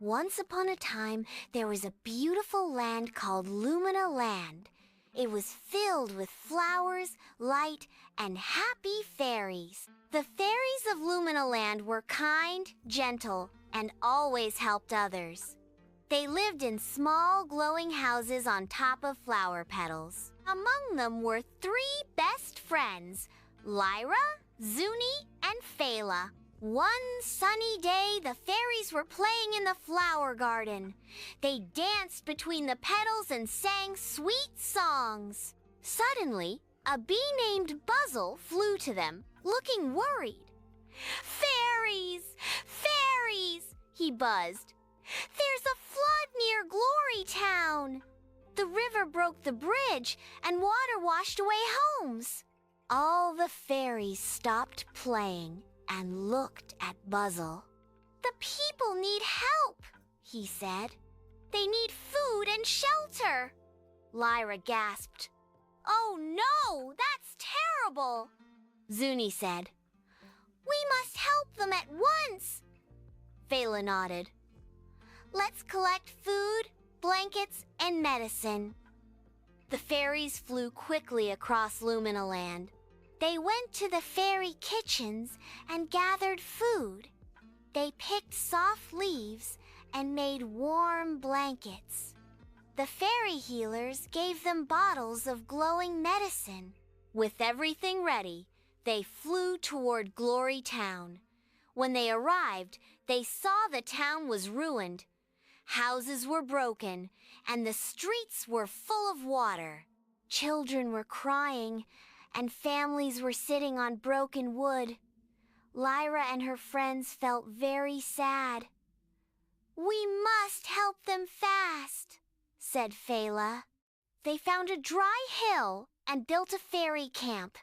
Once upon a time, there was a beautiful land called Lumina Land. It was filled with flowers, light, and happy fairies. The fairies of Lumina Land were kind, gentle, and always helped others. They lived in small, glowing houses on top of flower petals. Among them were three best friends, Lyra, Zuni, and Fayla. One sunny day, the fairies were playing in the flower garden. They danced between the petals and sang sweet songs. Suddenly, a bee named Buzzle flew to them, looking worried. "Fairies! Fairies!" he buzzed. "There's a flood near Glory Town. The river broke the bridge and water washed away homes." All the fairies stopped playing and looked at Buzzle. "The people need help," he said. "They need food and shelter." Lyra gasped. "Oh no, that's terrible," Zuni said. "We must help them at once." Fayla nodded. "Let's collect food, blankets, and medicine." The fairies flew quickly across Lumina Land. They went to the fairy kitchens and gathered food. They picked soft leaves and made warm blankets. The fairy healers gave them bottles of glowing medicine. With everything ready, they flew toward Glory Town. When they arrived, they saw the town was ruined. Houses were broken, and the streets were full of water. Children were crying, and families were sitting on broken wood. Lyra and her friends felt very sad. "We must help them fast," said Fayla. They found a dry hill and built a fairy camp.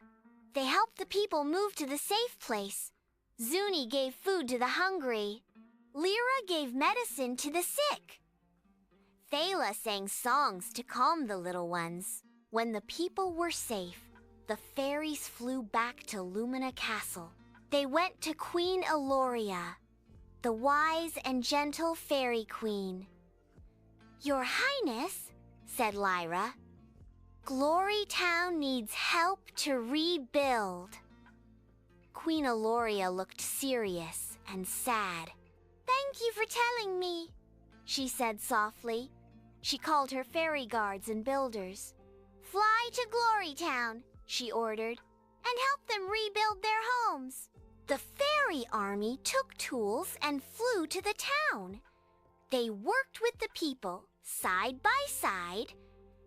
They helped the people move to the safe place. Zuni gave food to the hungry. Lyra gave medicine to the sick. Fayla sang songs to calm the little ones. When the people were safe, the fairies flew back to Lumina Castle. They went to Queen Eloria, the wise and gentle fairy queen. "Your Highness," said Lyra, "Glory Town needs help to rebuild." Queen Eloria looked serious and sad. "Thank you for telling me," she said softly. She called her fairy guards and builders. "Fly to Glory Town," she ordered, "and help them rebuild their homes." The fairy army took tools and flew to the town. They worked with the people, side by side.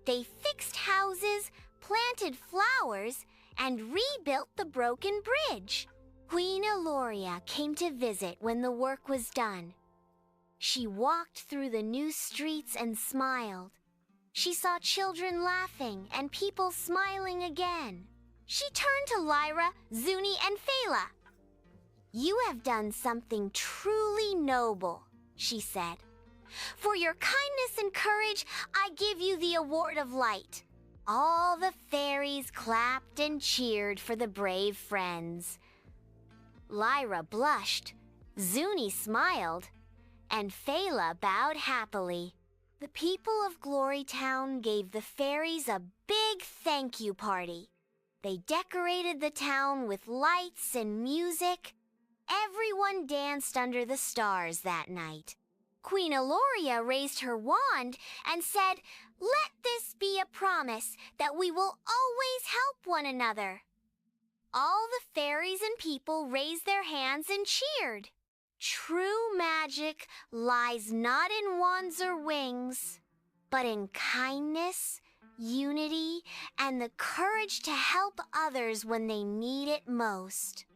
They fixed houses, planted flowers, and rebuilt the broken bridge. Queen Eloria came to visit when the work was done. She walked through the new streets and smiled. She saw children laughing and people smiling again. She turned to Lyra, Zuni, and Fayla. "You have done something truly noble," she said. "For your kindness and courage, I give you the Award of Light." All the fairies clapped and cheered for the brave friends. Lyra blushed, Zuni smiled, and Fayla bowed happily. The people of Glory Town gave the fairies a big thank you party. They decorated the town with lights and music. Everyone danced under the stars that night. Queen Eloria raised her wand and said, "Let this be a promise that we will always help one another." All the fairies and people raised their hands and cheered. True magic lies not in wands or wings, but in kindness, unity, and the courage to help others when they need it most.